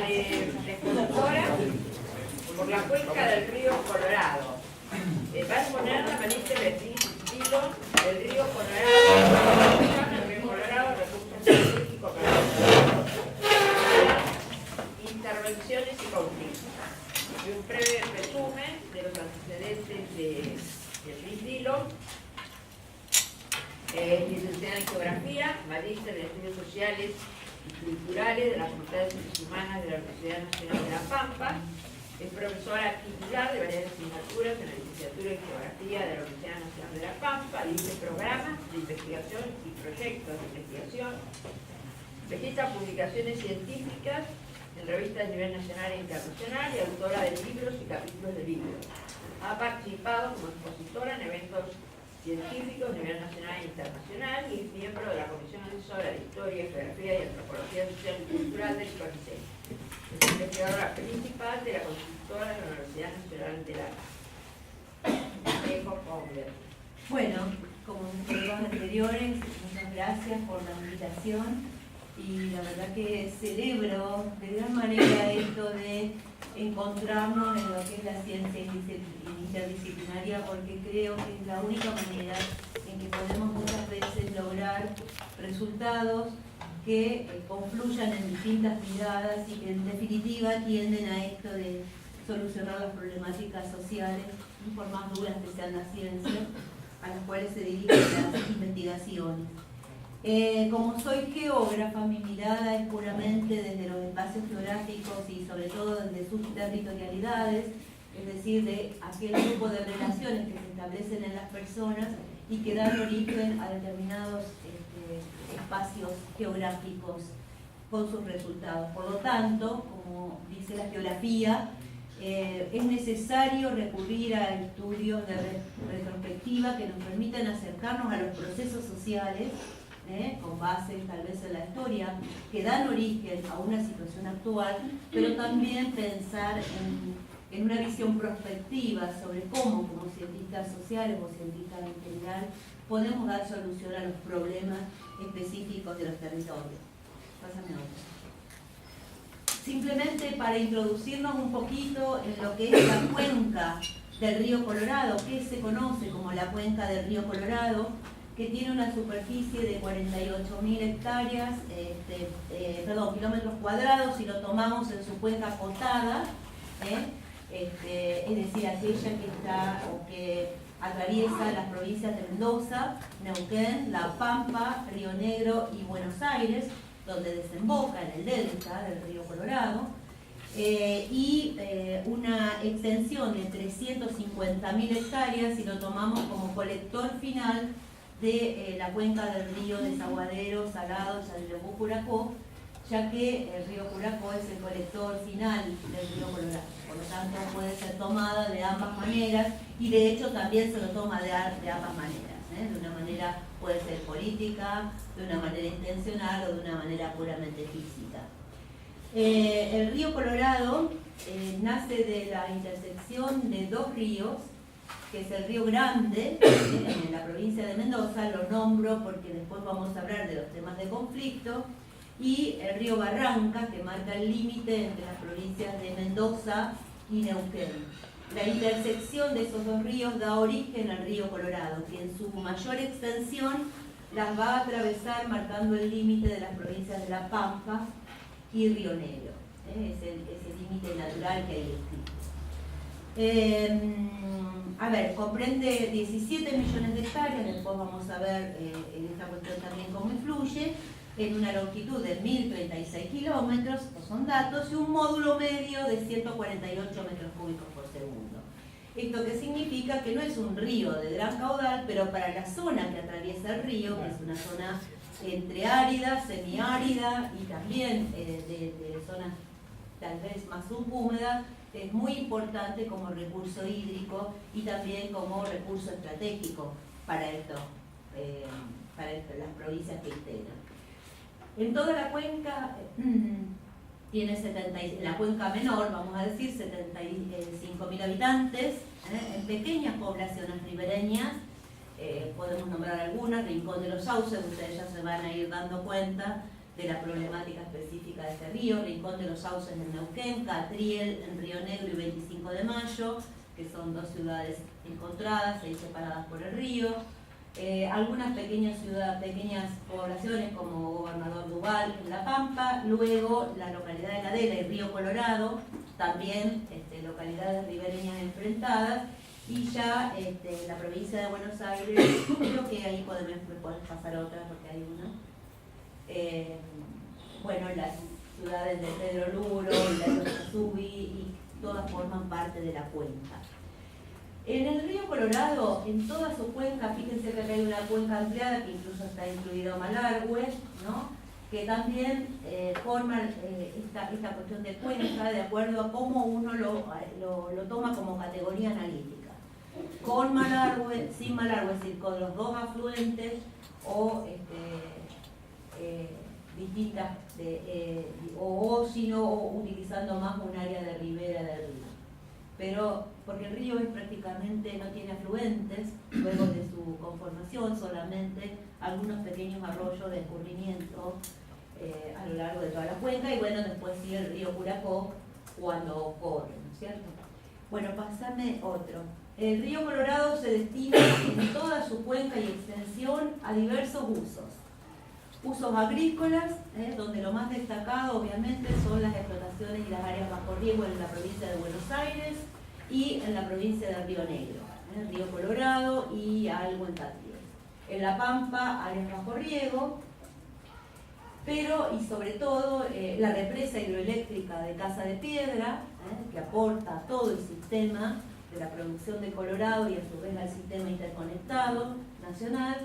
expositora por la cuenca del río Colorado. Va a exponer la manista estilo del río Colorado, el río Colorado, recursos científicos para intervenciones y conflictos. Y un breve resumen de los antecedentes del estilo. Es licenciada en Geografía, magíster en Estudios Sociales y Culturales de la Facultad de Ciencias Humanas de la Universidad Nacional de La Pampa. Es profesora titular de varias asignaturas en la licenciatura en Geografía de la Universidad Nacional de La Pampa. Dirige programas de investigación y proyectos de investigación. Registra publicaciones científicas en revistas de nivel nacional e internacional y autora de libros y capítulos de libros. Ha participado como expositora en eventos científicos a nivel nacional e internacional y es miembro de la Comisión Asesora de Historia, Geografía y Antropología Social y Cultural del CONICET. Es investigadora principal de la consultora de la Universidad Nacional de La Pampa. Bueno, como en los anteriores, muchas gracias por la invitación y la verdad que celebro de gran manera esto de encontrarnos en lo que es la ciencia interdisciplinaria, porque creo que es la única manera en que podemos muchas veces lograr resultados que confluyan en distintas miradas y que en definitiva tienden a esto de solucionar las problemáticas sociales, por más duras que sean las ciencias, a las cuales se dirigen las investigaciones. Como soy geógrafa, mi mirada es puramente desde los espacios geográficos y sobre todo desde sus territorialidades, es decir, de aquel grupo de relaciones que se establecen en las personas y que dan origen a determinados espacios geográficos con sus resultados. Por lo tanto, como dice la geografía, es necesario recurrir a estudios de retrospectiva que nos permitan acercarnos a los procesos sociales, con base tal vez en la historia, que dan origen a una situación actual, pero también pensar en una visión prospectiva sobre cómo, como cientistas sociales o cientistas en general, podemos dar solución a los problemas específicos de los territorios. Pásame otro. Simplemente para introducirnos un poquito en lo que es la cuenca del río Colorado, que se conoce como la cuenca del río Colorado, que tiene una superficie de 48.000 hectáreas, kilómetros cuadrados, si lo tomamos en su cuenca acotada, es decir, aquella que está o que atraviesa las provincias de Mendoza, Neuquén, La Pampa, Río Negro y Buenos Aires, donde desemboca en el delta del río Colorado, y una extensión de 350.000 hectáreas si lo tomamos como colector final de la cuenca del río Desaguadero, Salado, Yacyretá, Curacó, ya que el río Curacó es el colector final del río Colorado. Por lo tanto, puede ser tomada de ambas maneras y de hecho también se lo toma de ambas maneras. De una manera puede ser política, de una manera intencional o de una manera puramente física. El río Colorado nace de la intersección de dos ríos, que es el Río Grande, en la provincia de Mendoza, lo nombro porque después vamos a hablar de los temas de conflicto, y el río Barranca, que marca el límite entre las provincias de Mendoza y Neuquén. La intersección de esos dos ríos da origen al río Colorado, que en su mayor extensión las va a atravesar marcando el límite de las provincias de La Pampa y Río Negro. Es ese límite natural que hay escrito. Comprende 17 millones de hectáreas, después vamos a ver en esta cuestión también cómo influye, en una longitud de 1.036 kilómetros, son datos, y un módulo medio de 148 metros cúbicos por segundo. Esto que significa que no es un río de gran caudal, pero para la zona que atraviesa el río, que es una zona entre árida, semiárida y también de zonas tal vez más subhúmedas, es muy importante como recurso hídrico y también como recurso estratégico para las provincias que integran. En toda la cuenca tiene la cuenca menor, vamos a decir, 75.000 habitantes, en pequeñas poblaciones ribereñas, podemos nombrar algunas, Rincón de los Sauces, ustedes ya se van a ir dando cuenta de la problemática específica de este río, Rincón de los Sauces en Neuquén, Catriel en Río Negro y 25 de Mayo, que son dos ciudades encontradas y separadas por el río. Algunas pequeñas poblaciones como Gobernador Duval en La Pampa, luego la localidad de Ladera y Río Colorado, también localidades ribereñas enfrentadas, y ya la provincia de Buenos Aires, creo que ahí me pueden pasar otra porque hay una. Bueno, las ciudades de Pedro Luro, la Subi, y todas forman parte de la cuenca. En el río Colorado, en toda su cuenca, fíjense que hay una cuenca ampliada que incluso está incluido Malargüe, ¿no? Que también forma esta cuestión de cuenca de acuerdo a cómo uno lo toma como categoría analítica. Con Malargüe, sin Malargüe, es decir, con los dos afluentes o distintas, o si no, utilizando más un área de ribera del río. Pero porque el río prácticamente no tiene afluentes, luego de su conformación, solamente algunos pequeños arroyos de escurrimiento a lo largo de toda la cuenca, y bueno, después sí el río Curacó cuando corre, ¿no es cierto? Bueno, pásame otro. El río Colorado se destina en toda su cuenca y extensión a diversos usos. Usos agrícolas, donde lo más destacado obviamente son las explotaciones y las áreas bajo riego en la provincia de Buenos Aires y en la provincia de Río Negro, Río Colorado y algo en Catriel. En La Pampa, áreas bajo riego, pero y sobre todo la represa hidroeléctrica de Casa de Piedra, que aporta a todo el sistema de la producción de Colorado y a su vez al sistema interconectado nacional.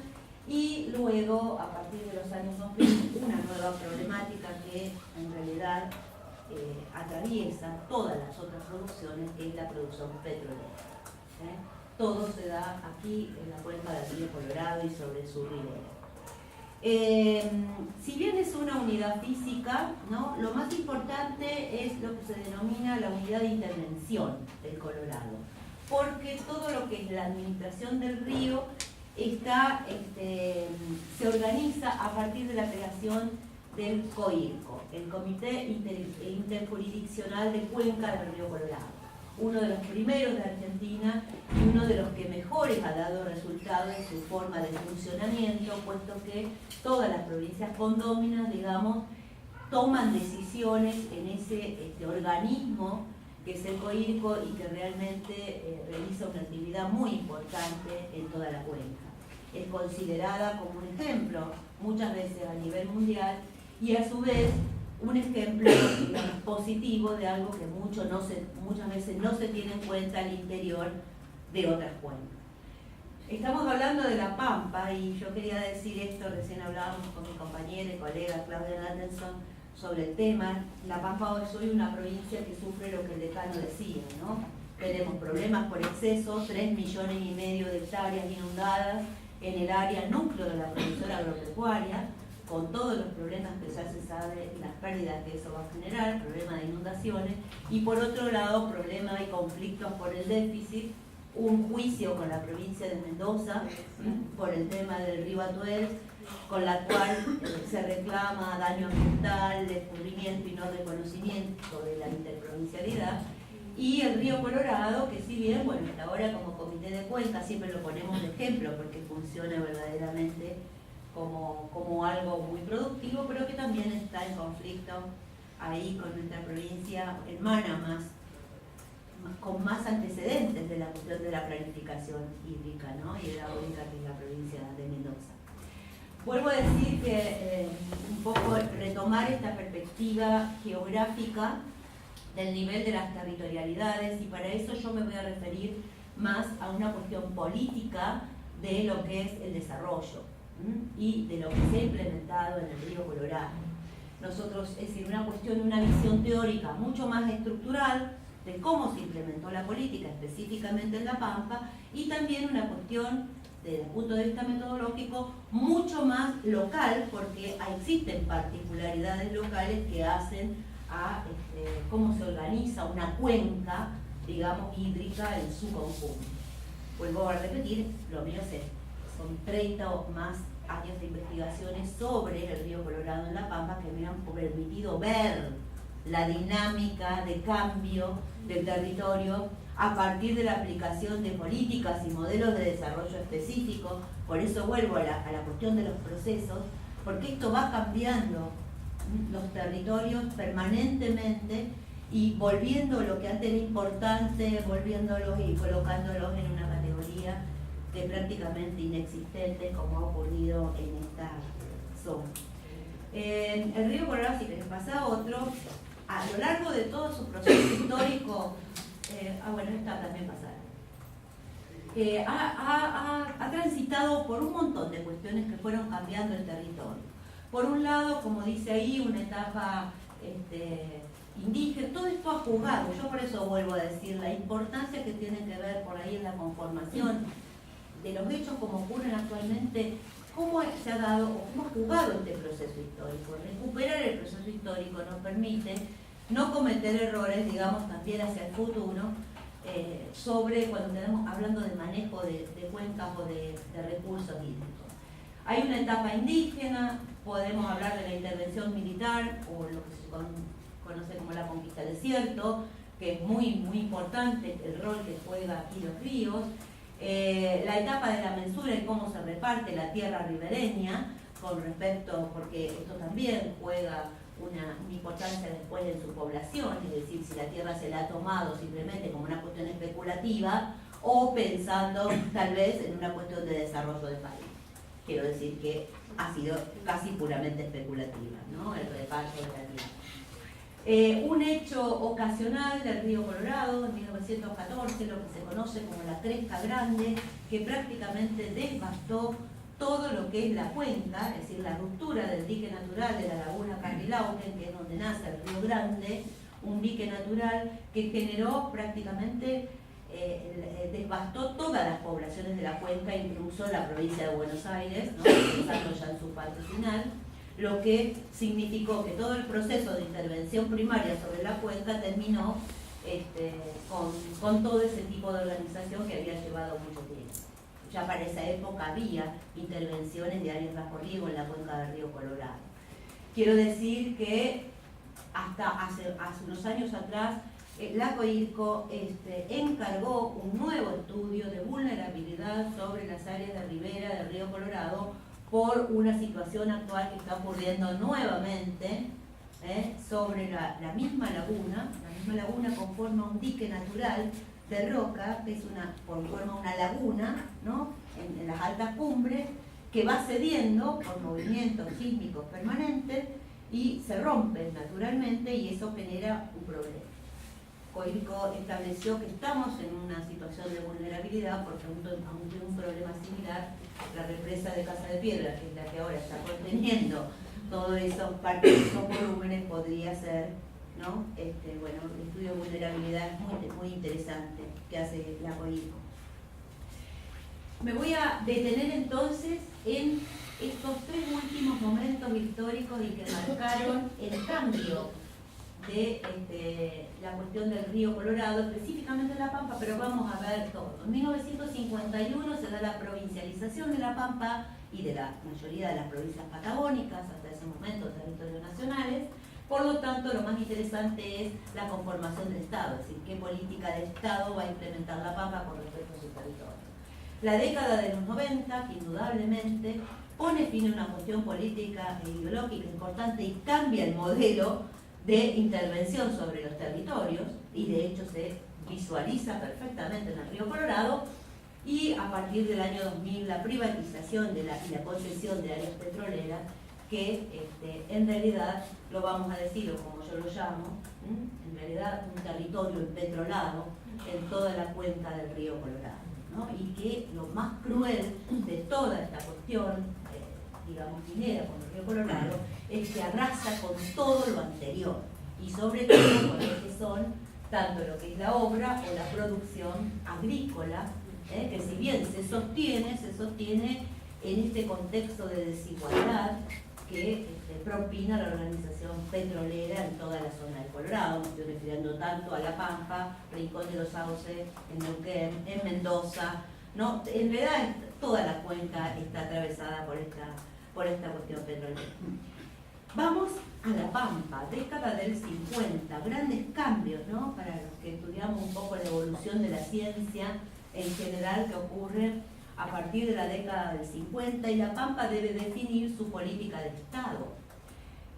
Y luego, a partir de los años 2000, una nueva problemática que en realidad atraviesa todas las otras producciones, que es la producción petrolera. Todo se da aquí en la cuenca del río Colorado y sobre su ribera. Si bien es una unidad física, ¿no?, lo más importante es lo que se denomina la unidad de intervención del Colorado, porque todo lo que es la administración del río se organiza a partir de la creación del COIRCO, el Comité Interjurisdiccional de Cuenca del Río Colorado, uno de los primeros de Argentina y uno de los que mejores ha dado resultados en su forma de funcionamiento, puesto que todas las provincias condóminas, digamos, toman decisiones en ese organismo que es el COIRCO y que realmente realiza una actividad muy importante en toda la cuenca. Es considerada como un ejemplo muchas veces a nivel mundial y a su vez un ejemplo, digamos, positivo de algo que muchas veces no se tiene en cuenta al interior de otras cuencas. Estamos hablando de La Pampa y yo quería decir esto, recién hablábamos con mi compañera y colega Claudia Anderson sobre el tema. La Pampa hoy es una provincia que sufre lo que el decano decía, ¿no? Tenemos problemas por exceso, 3,5 millones de hectáreas inundadas en el área núcleo de la producción agropecuaria, con todos los problemas que ya se sabe, las pérdidas que eso va a generar, problemas de inundaciones, y por otro lado, problemas y conflictos por el déficit, un juicio con la provincia de Mendoza por el tema del río Atuel, con la cual se reclama daño ambiental, descubrimiento y no reconocimiento de la interprovincialidad, y el río Colorado, que si bien, bueno, hasta ahora como comité de cuenca siempre lo ponemos de ejemplo porque funciona verdaderamente como algo muy productivo, pero que también está en conflicto ahí con nuestra provincia hermana con más antecedentes de la cuestión de la planificación hídrica, ¿no?, y hidráulica, que es la provincia de Mendoza. Vuelvo a decir que un poco retomar esta perspectiva geográfica del nivel de las territorialidades, y para eso yo me voy a referir más a una cuestión política de lo que es el desarrollo y de lo que se ha implementado en el río Colorado. Nosotros, es decir, una visión teórica mucho más estructural de cómo se implementó la política específicamente en La Pampa, y también una cuestión desde el punto de vista metodológico mucho más local, porque existen particularidades locales que hacen a cómo se organiza una cuenca, digamos, hídrica en su conjunto. Vuelvo a repetir, lo mío es son 30 o más años de investigaciones sobre el río Colorado en La Pampa que me han permitido ver la dinámica de cambio del territorio a partir de la aplicación de políticas y modelos de desarrollo específicos. Por eso vuelvo a la cuestión de los procesos, porque esto va cambiando los territorios permanentemente y volviendo lo que antes era importante, volviéndolos y colocándolos en una categoría de prácticamente inexistente, como ha ocurrido en esta zona. El río Colorado, si les pasa a otro, a lo largo de todo su proceso histórico, bueno, esta también pasará, ha transitado por un montón de cuestiones que fueron cambiando el territorio. Por un lado, como dice ahí, una etapa indígena, todo esto ha jugado, yo por eso vuelvo a decir la importancia que tiene que ver por ahí en la conformación de los hechos como ocurren actualmente, cómo se ha dado o cómo ha jugado este proceso histórico. Recuperar el proceso histórico nos permite no cometer errores, digamos, también hacia el futuro, sobre cuando estamos hablando de manejo de cuencas o de recursos hídricos. Hay una etapa indígena, podemos hablar de la intervención militar o lo que se conoce como la conquista del desierto, que es muy, muy importante el rol que juega aquí los ríos. La etapa de la mensura y cómo se reparte la tierra ribereña, con respecto, porque esto también juega una importancia después en su población, es decir, si la tierra se la ha tomado simplemente como una cuestión especulativa o pensando tal vez en una cuestión de desarrollo del país. Quiero decir que ha sido casi puramente especulativa, ¿no? El reparto de la tierra. Un hecho ocasional del río Colorado en 1914, lo que se conoce como la Cresca Grande, que prácticamente devastó todo lo que es la cuenca, es decir, la ruptura del dique natural de la laguna Carrilauquen, que es donde nace el río Grande, un dique natural que generó prácticamente, devastó todas las poblaciones de la cuenca, incluso la provincia de Buenos Aires, ¿no? Pensando ya en su parte final, lo que significó que todo el proceso de intervención primaria sobre la cuenca terminó con todo ese tipo de organización que había llevado mucho tiempo. Ya para esa época había intervenciones de áreas bajo riego en la cuenca del río Colorado. Quiero decir que hasta hace unos años atrás, la COIRCO encargó un nuevo estudio de vulnerabilidad sobre las áreas de ribera del río Colorado por una situación actual que está ocurriendo nuevamente sobre la misma laguna. La misma laguna conforma un dique natural de roca, que es conforma una laguna, ¿no? en las altas cumbres, que va cediendo por movimientos sísmicos permanentes y se rompe naturalmente y eso genera un problema. COIRCO estableció que estamos en una situación de vulnerabilidad porque aunque un problema similar, la represa de Casa de Piedra, que es la que ahora está conteniendo todos esos volúmenes, podría ser, ¿no? Bueno, el estudio de vulnerabilidad es muy interesante que hace la COIRCO. Me voy a detener entonces en estos tres últimos momentos históricos y que marcaron el cambio de la cuestión del río Colorado, específicamente La Pampa, pero vamos a ver todo. En 1951 se da la provincialización de La Pampa y de la mayoría de las provincias patagónicas, hasta ese momento territorios nacionales. Por lo tanto, lo más interesante es la conformación del Estado, es decir, qué política de Estado va a implementar La Pampa con respecto a su territorio. La década de los 90, que indudablemente pone fin a una cuestión política e ideológica importante y cambia el modelo de intervención sobre los territorios, y de hecho se visualiza perfectamente en el río Colorado, y a partir del año 2000 la privatización y la concesión de áreas petroleras, que en realidad, lo vamos a decir, o como yo lo llamo, en realidad un territorio empetrolado en toda la cuenca del río Colorado, ¿no? Y que lo más cruel de toda esta cuestión, digamos, minera con el río Colorado, es que arrasa con todo lo anterior, y sobre todo con lo que son tanto lo que es la obra o la producción agrícola, que si bien se sostiene en este contexto de desigualdad que propina la organización petrolera en toda la zona del Colorado. Me estoy refiriendo tanto a La Pampa, Rincón de los Sauces, en Neuquén, en Mendoza, ¿no? En realidad toda la cuenca está atravesada por esta cuestión petrolera. Vamos a La Pampa, década del 50, grandes cambios, ¿no? Para los que estudiamos un poco la evolución de la ciencia en general que ocurre a partir de la década del 50, y La Pampa debe definir su política de Estado.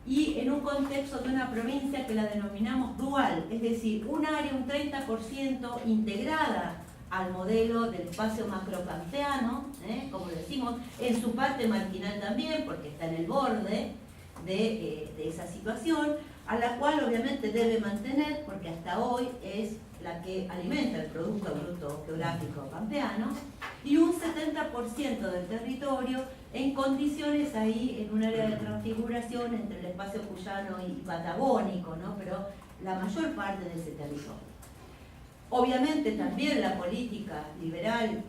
Y en un contexto de una provincia que la denominamos dual, es decir, un área, un 30% integrada al modelo del espacio macropampeano, como decimos, en su parte marginal también, porque está en el borde de esa situación, a la cual obviamente debe mantener, porque hasta hoy es la que alimenta el Producto Bruto Geográfico Pampeano, y un 70% del territorio en condiciones ahí, en un área de transfiguración entre el espacio cuyano y patagónico, ¿no? Pero la mayor parte de ese territorio. Obviamente también la política liberal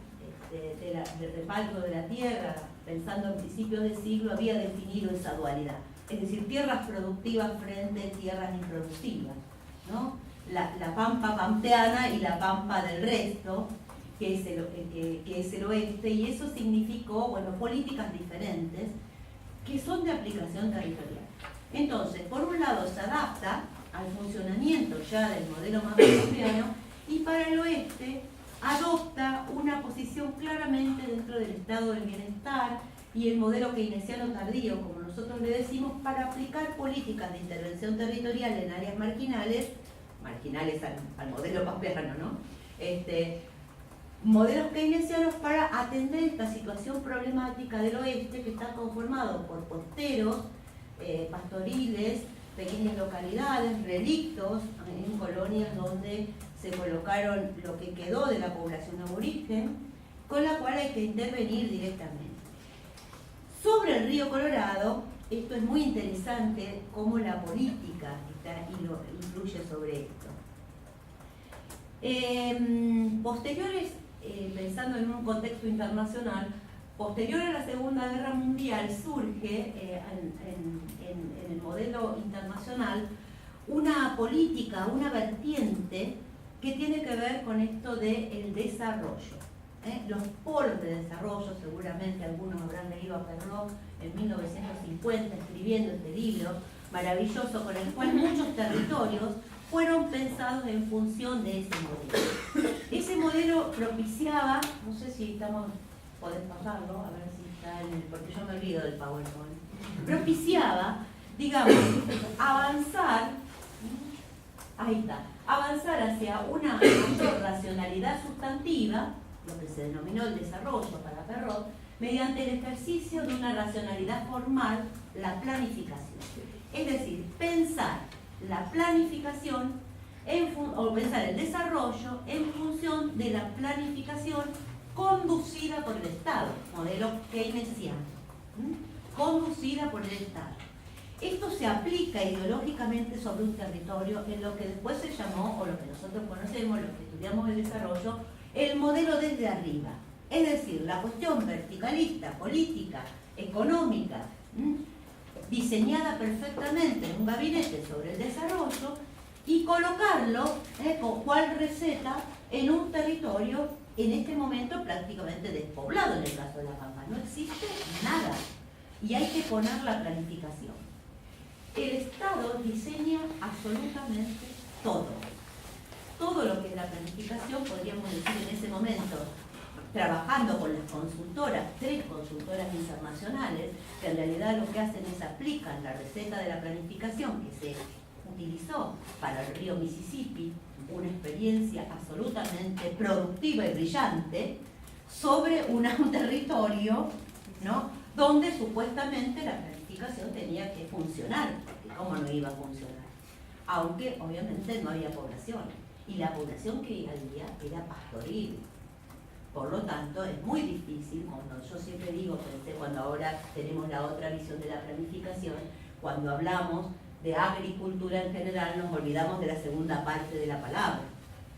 del respaldo de la tierra, pensando en principios de siglo, había definido esa dualidad. Es decir, tierras productivas frente a tierras improductivas, ¿no? La pampa pampeana y la pampa del resto, que es el oeste, y eso significó, bueno, políticas diferentes que son de aplicación territorial. Entonces, por un lado se adapta al funcionamiento ya del modelo macropampeano, y para el oeste adopta una posición claramente dentro del estado del bienestar y el modelo keynesiano tardío, como nosotros le decimos, para aplicar políticas de intervención territorial en áreas marginales al modelo pampeano, ¿no? Modelos keynesianos para atender esta situación problemática del oeste, que está conformado por costeros, pastoriles, pequeñas localidades, relictos en colonias donde se colocaron lo que quedó de la población aborigen, con la cual hay que intervenir directamente. Sobre el río Colorado, esto es muy interesante, cómo la política lo influye sobre esto. Posteriores, pensando en un contexto internacional, posterior a la Segunda Guerra Mundial surge en el modelo internacional una política, una vertiente que tiene que ver con esto del desarrollo. Los polos de desarrollo, seguramente algunos habrán leído a Perrot en 1950 escribiendo este libro maravilloso, con el cual muchos territorios fueron pensados en función de ese modelo. Ese modelo propiciaba, no sé si podés pasarlo, a ver si está porque yo me olvido del PowerPoint, propiciaba, digamos, avanzar hacia una mayor racionalidad sustantiva, lo que se denominó el desarrollo para Perrot, mediante el ejercicio de una racionalidad formal, la planificación. Es decir, pensar la planificación o pensar el desarrollo en función de la planificación conducida por el Estado, modelo keynesiano, conducida por el Estado. Esto se aplica ideológicamente sobre un territorio en lo que después se llamó, o lo que nosotros conocemos, los que estudiamos el desarrollo, el modelo desde arriba. Es decir, la cuestión verticalista, política, económica, diseñada perfectamente en un gabinete sobre el desarrollo, y colocarlo con cual receta en un territorio en este momento prácticamente despoblado. En el caso de La Pampa no existe nada y hay que poner la planificación. El Estado diseña absolutamente todo lo que es la planificación, podríamos decir en ese momento, trabajando con las consultoras, 3 consultoras internacionales, que en realidad lo que hacen es aplicar la receta de la planificación que se utilizó para el río Mississippi, una experiencia absolutamente productiva y brillante, sobre un territorio, ¿no?, donde supuestamente la planificación tenía que funcionar, porque cómo no iba a funcionar, aunque obviamente no había población, y la población que había era pastoril. Por lo tanto, es muy difícil, cuando yo siempre digo, cuando ahora tenemos la otra visión de la planificación, cuando hablamos de agricultura en general, nos olvidamos de la segunda parte de la palabra,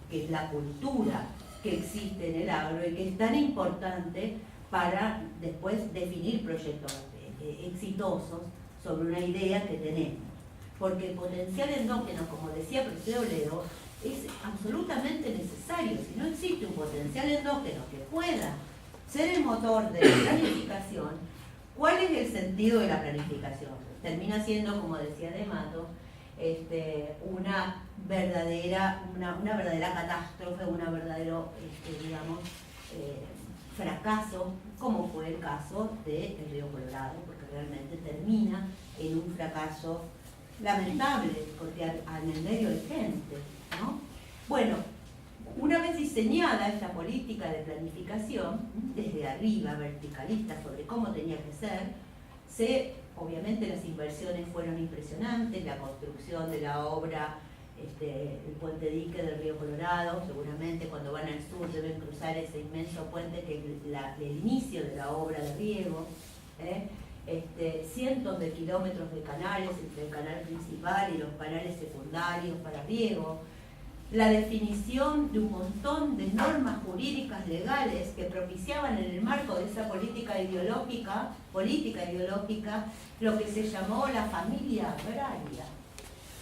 que es la cultura que existe en el agro y que es tan importante para después definir proyectos exitosos sobre una idea que tenemos. Porque el potencial endógeno, como decía Perseo Leo, es absolutamente necesario. Si no existe un potencial endógeno que pueda ser el motor de la planificación, ¿cuál es el sentido de la planificación? Termina siendo, como decía De Mato, una verdadera catástrofe, un verdadero, digamos, fracaso, como fue el caso del Río Colorado, porque realmente termina en un fracaso lamentable, porque en el medio hay gente, ¿no? Bueno, una vez diseñada esta política de planificación, desde arriba, verticalista, sobre cómo tenía que ser, obviamente las inversiones fueron impresionantes, la construcción de la obra, el puente dique del Río Colorado, seguramente cuando van al sur deben cruzar ese inmenso puente que es el inicio de la obra de riego, cientos de kilómetros de canales entre el canal principal y los canales secundarios para riego, la definición de un montón de normas jurídicas legales que propiciaban en el marco de esa política ideológica, lo que se llamó la familia agraria,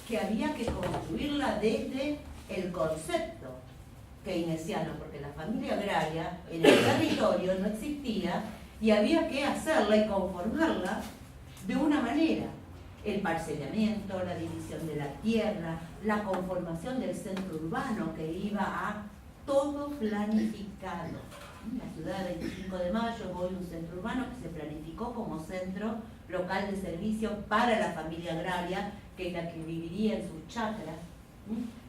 que había que construirla desde el concepto keynesiano, porque la familia agraria en el territorio no existía y había que hacerla y conformarla de una manera. El parcelamiento, la división de la tierra, la conformación del centro urbano que iba a todo planificado. En la ciudad de 25 de Mayo hoy un centro urbano que se planificó como centro local de servicio para la familia agraria, que es la que viviría en sus chacras.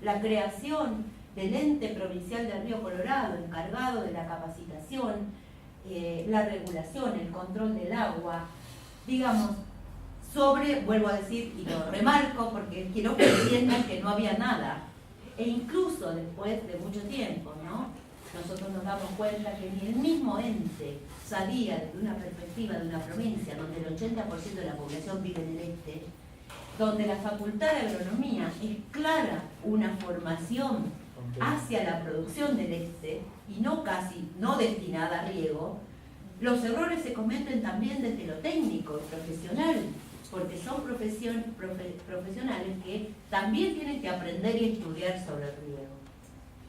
La creación del ente provincial del Río Colorado, encargado de la capacitación, la regulación, el control del agua, digamos, vuelvo a decir, y lo remarco porque quiero que entiendan que no había nada, e incluso después de mucho tiempo, ¿no? Nosotros nos damos cuenta que ni el mismo ente sabía desde una perspectiva de una provincia donde el 80% de la población vive en el este, donde la Facultad de Agronomía es clara una formación hacia la producción del este y no destinada a riego. Los errores se cometen también desde lo técnico, profesional, porque son profesionales que también tienen que aprender y estudiar sobre el riego.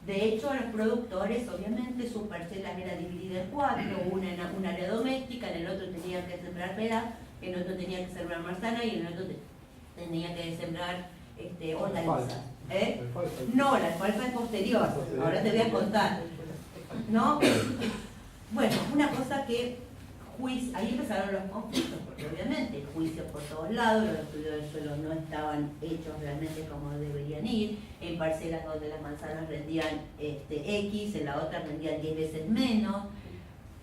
De hecho, los productores, obviamente, sus parcelas eran divididas en 4, una en un área doméstica, en el otro tenían que sembrar pera, en el otro tenían que sembrar manzana y en el otro tenía que sembrar hortalizas. No, la alfalfa es posterior, ahora te voy a contar. ¿No? Bueno, una cosa que ahí empezaron los conflictos, porque obviamente juicios por todos lados, los estudios del suelo no estaban hechos realmente como deberían ir, en parcelas donde las manzanas rendían X, en la otra rendían 10 veces menos,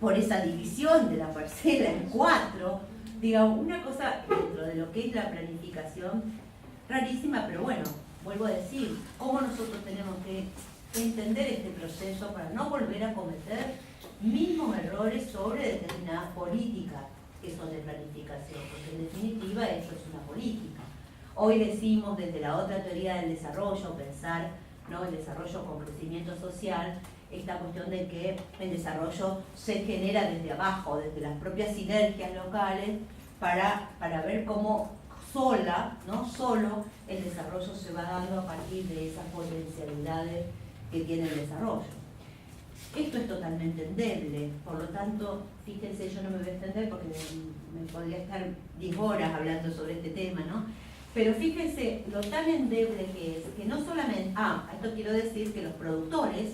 por esa división de la parcela en 4, digamos, una cosa dentro de lo que es la planificación rarísima, pero bueno, vuelvo a decir, cómo nosotros tenemos que entender este proceso para no volver a cometer mismos errores sobre determinadas políticas que son de planificación, porque en definitiva eso es una política. Hoy decimos desde la otra teoría del desarrollo, pensar, ¿no?, el desarrollo con crecimiento social, esta cuestión de que el desarrollo se genera desde abajo, desde las propias sinergias locales, para ver cómo no solo el desarrollo se va dando a partir de esas potencialidades que tiene el desarrollo. Esto es totalmente endeble, por lo tanto, fíjense, yo no me voy a extender porque me podría estar 10 horas hablando sobre este tema, ¿no? Pero fíjense lo tan endeble que es, que no solamente, esto quiero decir que los productores,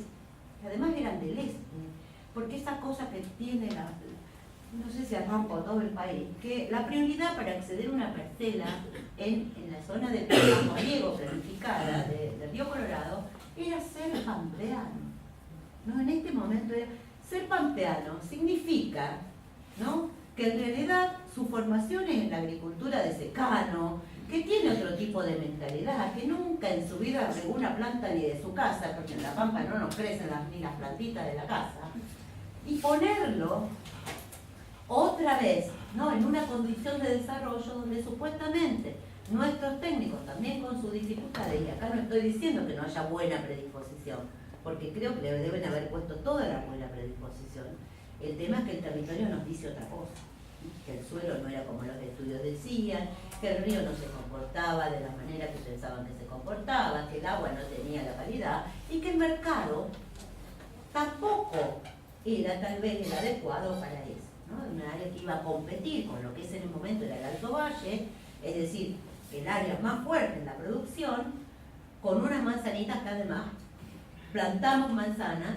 además eran del este, porque esa cosa que tiene no sé si arranco todo el país, que la prioridad para acceder a una parcela en la zona del campo riego planificada del Río Colorado era ser pampeano. ¿No? En este momento ser pampeano significa, ¿no?, que en realidad su formación es en la agricultura de secano, que tiene otro tipo de mentalidad, que nunca en su vida regó una planta ni de su casa, porque en la pampa no nos crecen ni las plantitas de la casa, y ponerlo otra vez, ¿no?, en una condición de desarrollo donde supuestamente nuestros técnicos, también con sus dificultades, y acá no estoy diciendo que no haya buena predisposición, porque creo que deben haber puesto toda la buena predisposición. El tema es que el territorio nos dice otra cosa, que el suelo no era como los estudios decían, que el río no se comportaba de la manera que pensaban que se comportaba, que el agua no tenía la calidad y que el mercado tampoco era tal vez el adecuado para eso, ¿no? Una área que iba a competir con lo que es en el momento era el Alto Valle, es decir, el área más fuerte en la producción, con unas manzanitas que además plantamos manzanas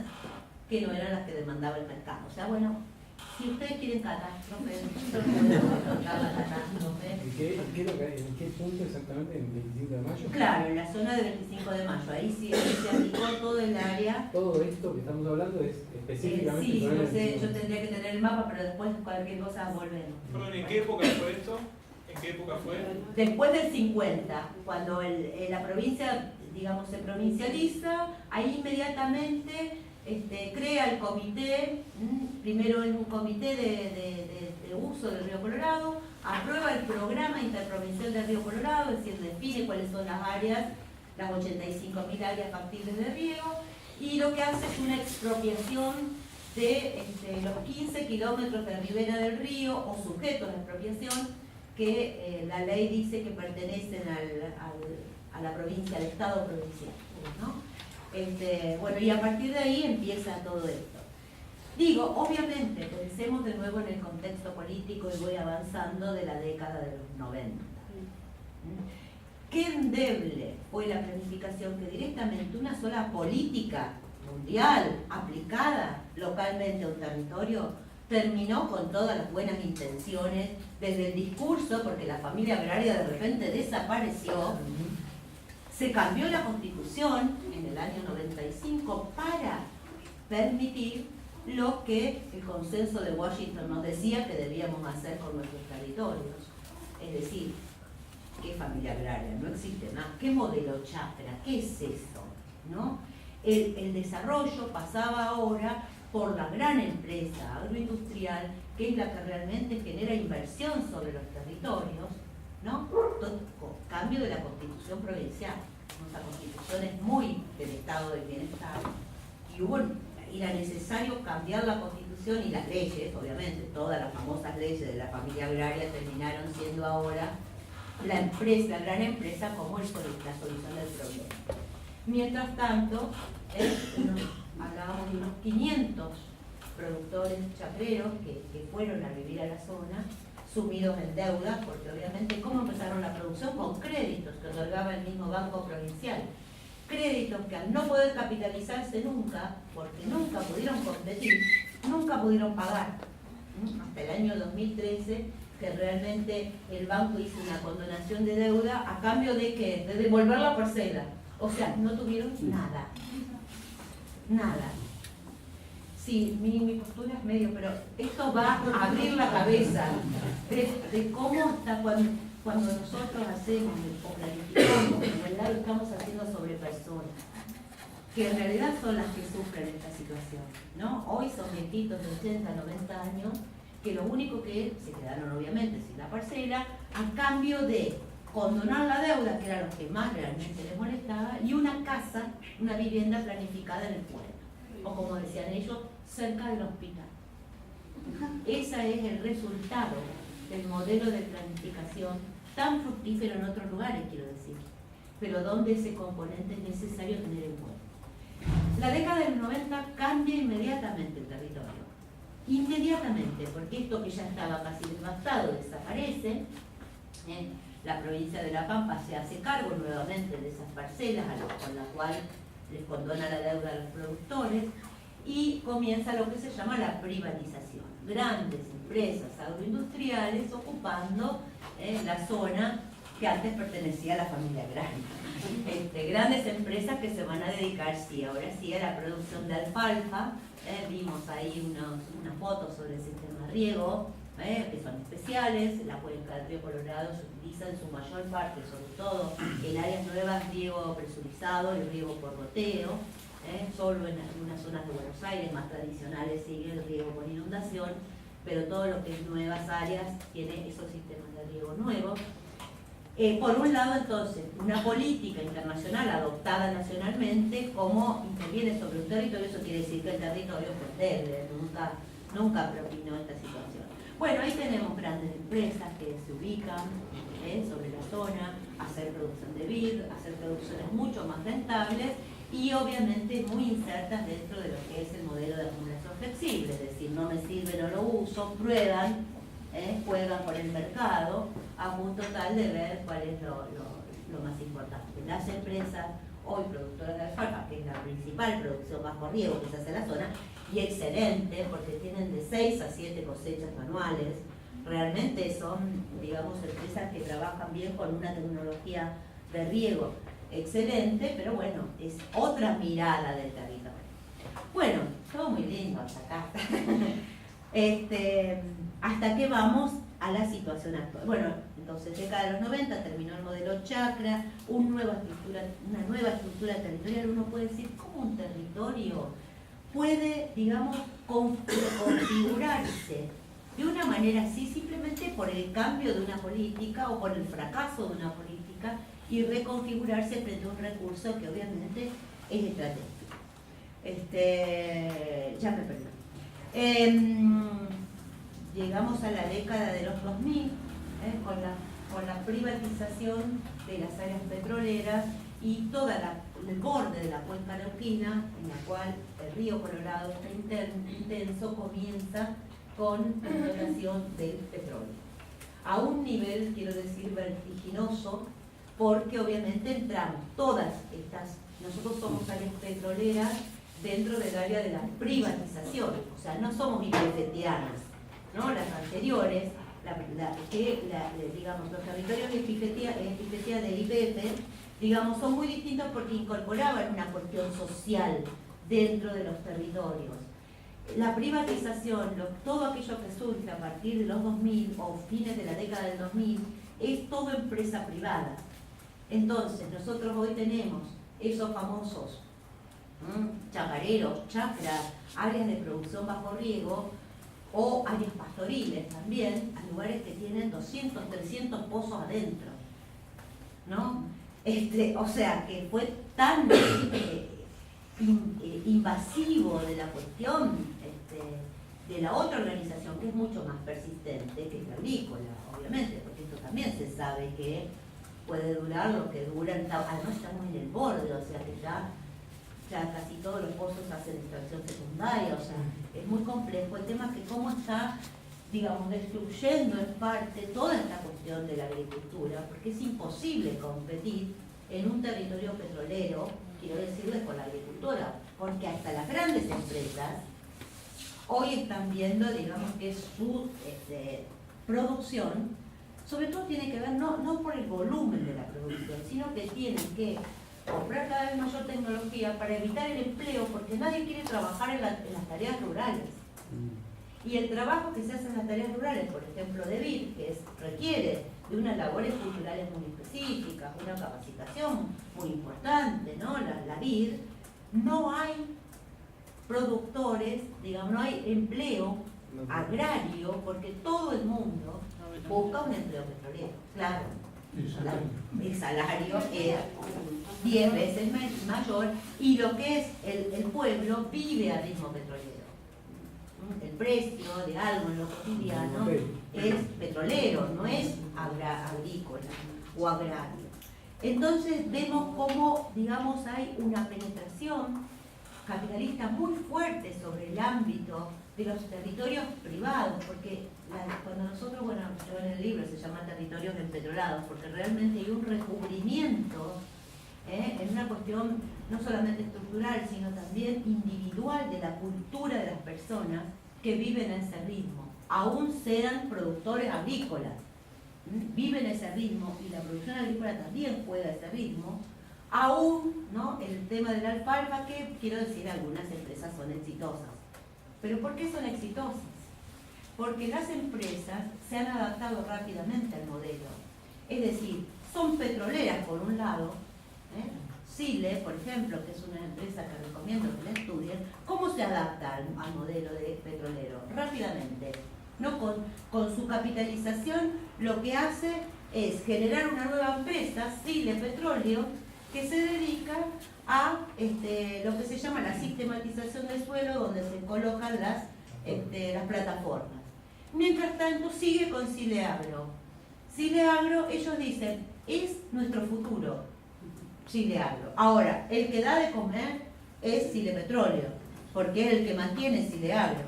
que no eran las que demandaba el mercado. O sea, bueno, si ustedes quieren catástrofe, nosotros podemos contar la catástrofe. ¿En qué punto exactamente? ¿En 25 de mayo? Claro, en la zona de 25 de mayo. Ahí sí se aplicó todo el área. Todo esto que estamos hablando es específicamente... Sí, no sé, yo tendría que tener el mapa, pero después cualquier cosa volvemos. Perdón, ¿en qué época fue esto? ¿En qué época fue? Después del 50, cuando la provincia, digamos, se provincializa, ahí inmediatamente crea el comité, primero es un comité de uso del río Colorado, aprueba el programa interprovincial del río Colorado, es decir, define cuáles son las áreas, las 85.000 áreas factibles de riego, y lo que hace es una expropiación de los 15 kilómetros de ribera del río, o sujetos de expropiación, que la ley dice que pertenecen a la provincia, al Estado provincial, ¿no? Bueno, y a partir de ahí empieza todo esto. Digo, obviamente, pensemos de nuevo en el contexto político y voy avanzando de la década de los 90. Qué endeble fue la planificación que directamente una sola política mundial aplicada localmente a un territorio terminó con todas las buenas intenciones desde el discurso, porque la familia agraria de repente desapareció. Se cambió la Constitución en el año 95 para permitir lo que el consenso de Washington nos decía que debíamos hacer con nuestros territorios. Es decir, ¿qué familia agraria? No existe más. ¿Qué modelo chacra? ¿Qué es eso? ¿No? El desarrollo pasaba ahora por la gran empresa agroindustrial, que es la que realmente genera inversión sobre los territorios, ¿no? Cambio de la Constitución provincial. Nuestra Constitución es muy del estado del bienestar y era necesario cambiar la Constitución y las leyes, obviamente, todas las famosas leyes de la familia agraria terminaron siendo ahora la gran empresa como la solución del problema. Mientras tanto, hablábamos de unos 500 productores chacreros que fueron a vivir a la zona, sumidos en deuda, porque obviamente, ¿cómo empezaron la producción? Con créditos que otorgaba el mismo Banco Provincial. Créditos que al no poder capitalizarse nunca, porque nunca pudieron competir, nunca pudieron pagar. Hasta el año 2013, que realmente el banco hizo una condonación de deuda a cambio de ¿qué? De devolver la parcela. O sea, no tuvieron nada. Nada. Sí, mi postura es medio, pero esto va a abrir la cabeza de cómo está cuando nosotros hacemos o planificamos, en realidad lo estamos haciendo sobre personas, que en realidad son las que sufren esta situación, ¿no? Hoy son viejitos de 80, 90 años, que lo único que se quedaron obviamente sin la parcela, a cambio de condonar la deuda, que era lo que más realmente les molestaba, y una casa, una vivienda planificada en el pueblo, o como decían ellos, cerca del hospital. Ese es el resultado del modelo de planificación tan fructífero en otros lugares, quiero decir, pero donde ese componente es necesario tener en cuenta. La década del 90 cambia inmediatamente el territorio. Inmediatamente, porque esto que ya estaba casi devastado desaparece. La provincia de La Pampa se hace cargo nuevamente de esas parcelas con las cuales les condona la deuda a los productores y comienza lo que se llama la privatización. Grandes empresas agroindustriales ocupando la zona que antes pertenecía a la familia agraria. Grandes empresas que se van a dedicar, sí, ahora sí, a la producción de alfalfa. Vimos ahí unas fotos sobre el sistema de riego, que son especiales. La cuenca del río Colorado se utiliza en su mayor parte, sobre todo en áreas nuevas, riego presurizado y riego por goteo. Solo en algunas zonas de Buenos Aires más tradicionales sigue el riego por inundación, pero todo lo que es nuevas áreas tiene esos sistemas de riego nuevos. Por un lado, entonces, una política internacional adoptada nacionalmente, como interviene sobre un territorio, eso quiere decir que el territorio pues debe, nunca propinó esta situación. Bueno, ahí tenemos grandes empresas que se ubican sobre la zona, hacer producción de vid, hacer producciones mucho más rentables y obviamente muy insertas dentro de lo que es el modelo de acumulación flexible, es decir, no me sirve, no lo uso, prueban, juegan con el mercado a punto tal de ver cuál es lo más importante. Las empresas hoy productoras de alfalfa, que es la principal producción bajo riego que se hace en la zona, y excelente porque tienen de 6 a 7 cosechas anuales, realmente son, digamos, empresas que trabajan bien con una tecnología de riego excelente, pero bueno, es otra mirada del territorio. Bueno, todo muy lindo hasta acá. ¿Hasta que vamos a la situación actual? Bueno, entonces, década de los 90 terminó el modelo chacra, una nueva estructura territorial. Uno puede decir, ¿cómo un territorio puede, digamos, configurarse de una manera así, simplemente por el cambio de una política o por el fracaso de una política, y reconfigurarse frente a un recurso que obviamente es estratégico? Ya me perdí. Llegamos a la década de los 2000, con la privatización de las áreas petroleras y todo el borde de la cuenca neuquina, en la cual el río Colorado está intenso, comienza con la explotación del petróleo. A un nivel, quiero decir, vertiginoso, porque obviamente entramos todas estas, nosotros somos áreas petroleras dentro del área de la privatización, o sea, no somos ipefetianas, ¿no? Las anteriores, digamos, los territorios de epifetia de IPF, digamos, son muy distintos porque incorporaban una cuestión social dentro de los territorios. La privatización, todo aquello que surge a partir de los 2000 o fines de la década del 2000, es todo empresa privada. Entonces, nosotros hoy tenemos esos famosos chacareros, chacras, áreas de producción bajo riego, o áreas pastoriles también, a lugares que tienen 200, 300 pozos adentro, ¿no? O sea, que fue tan invasivo de la cuestión de la otra organización, que es mucho más persistente, que es la agrícola, obviamente, porque esto también se sabe que puede durar lo que dura, además estamos en el borde, o sea que ya casi todos los pozos hacen extracción secundaria, o sea, es muy complejo. El tema es que cómo está, digamos, destruyendo en parte toda esta cuestión de la agricultura, porque es imposible competir en un territorio petrolero, quiero decirles, con la agricultura, porque hasta las grandes empresas hoy están viendo, digamos, que su producción, sobre todo tiene que ver no por el volumen de la producción, sino que tienen que comprar cada vez mayor tecnología para evitar el empleo, porque nadie quiere trabajar en las tareas rurales. Y el trabajo que se hace en las tareas rurales, por ejemplo de BID, que requiere de unas labores culturales muy específicas, una capacitación muy importante, ¿no? La BID, no hay productores, digamos, no hay empleo agrario, porque todo el mundo busca un empleo petrolero, claro. El salario es 10 veces mayor, y lo que es el pueblo vive a ritmo petrolero. El precio de algo en lo cotidiano es petrolero, no es agrícola o agrario. Entonces vemos cómo, digamos, hay una penetración capitalista muy fuerte sobre el ámbito de los territorios privados, porque cuando nosotros, bueno, yo en el libro se llama Territorios Empetrolados, porque realmente hay un recubrimiento en una cuestión no solamente estructural, sino también individual de la cultura de las personas que viven a ese ritmo, aún sean productores agrícolas, viven ese ritmo, y la producción agrícola también juega ese ritmo, aún, ¿no? El tema de la alfalfa, que quiero decir, algunas empresas son exitosas. ¿Pero por qué son exitosas? Porque las empresas se han adaptado rápidamente al modelo. Es decir, son petroleras por un lado, Sile, por ejemplo, que es una empresa que recomiendo que la estudien, ¿cómo se adapta al modelo de petrolero? Rápidamente, ¿no? Con su capitalización, lo que hace es generar una nueva empresa, Sile Petróleo, que se dedica a lo que se llama la sistematización del suelo, donde se colocan las plataformas. Mientras tanto, sigue con Sile Agro. Sile Agro, ellos dicen, es nuestro futuro, Sile Agro. Ahora, el que da de comer es Sile Petróleo. porque es el que mantiene Sideagro,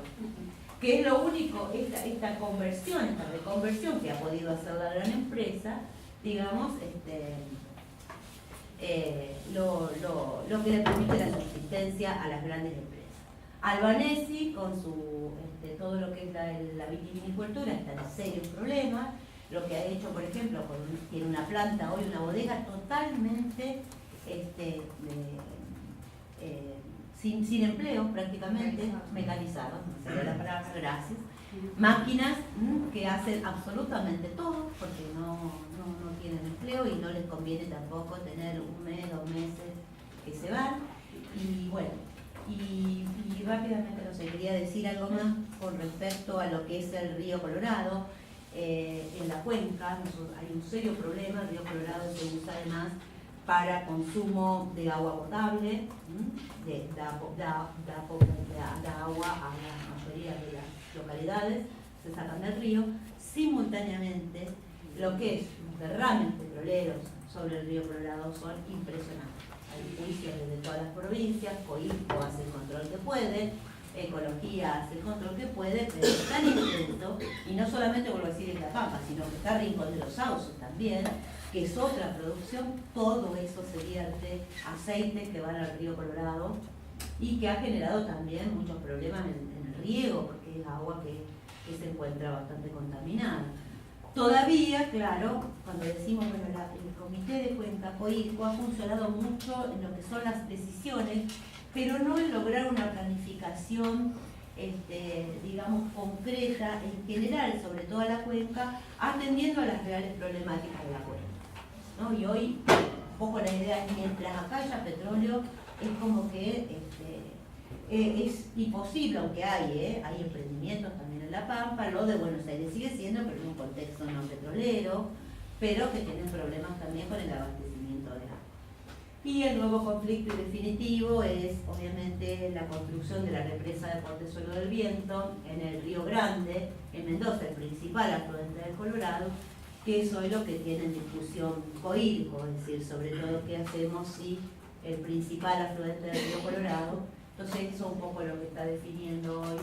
que es lo único, esta conversión, esta reconversión que ha podido hacer la gran empresa, digamos, lo que le permite la subsistencia a las grandes empresas. Albanesi, con su todo lo que es la vitivinicultura, está en serios problemas. Lo que ha hecho, por ejemplo, tiene una planta hoy, una bodega totalmente sin empleo prácticamente, mecanizado, no sé la palabra, gracias. Máquinas que hacen absolutamente todo porque no tienen empleo y no les conviene tampoco tener un mes, 2 meses que se van. Y bueno, y rápidamente, no sé, quería decir algo más con respecto a lo que es el río Colorado. En la cuenca hay un serio problema. El río Colorado se usa además para consumo de agua potable, da agua a la mayoría de las localidades, se sacan del río. Simultáneamente, lo que es los derrames petroleros sobre el río Colorado son impresionantes. Hay juicios desde todas las provincias, Coisco hace el control que puede, Ecología hace el control que puede, pero es tan intenso, y no solamente, vuelvo a decir, en La Pampa, sino que está Rincón de los Sauces también, que es otra producción. Todo eso se vierte, aceites que van al río Colorado, y que ha generado también muchos problemas en el riego, porque es agua que se encuentra bastante contaminada. Todavía, claro, cuando decimos, bueno, el Comité de Cuenca Coisco ha funcionado mucho en lo que son las decisiones, pero no en lograr una planificación, digamos, concreta, en general, sobre todo a la cuenca, atendiendo a las reales problemáticas de la cuenca, ¿no? Y hoy, un poco la idea es, mientras acá haya petróleo, es como que es imposible, aunque hay emprendimientos también en La Pampa, lo de Buenos Aires sigue siendo, pero en un contexto no petrolero, pero que tienen problemas también con el abastecimiento de agua. Y el nuevo conflicto definitivo es obviamente la construcción de la represa de Portezuelo del Viento en el Río Grande, en Mendoza, el principal afluente del Colorado, que es hoy lo que tiene en discusión Coisco, es decir, sobre todo qué hacemos si el principal afluente del Río Colorado. Entonces eso es un poco lo que está definiendo hoy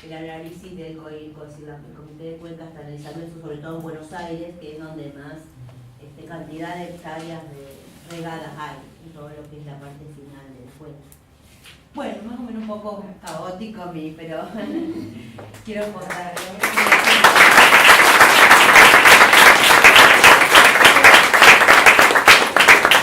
el análisis del Coisco, es decir, el Comité de Cuenca está analizando eso, sobre todo en Buenos Aires, que es donde más cantidad de hectáreas regadas hay, y todo lo que es la parte final del cuenca. Bueno, más o menos un poco caótico, pero quiero contar.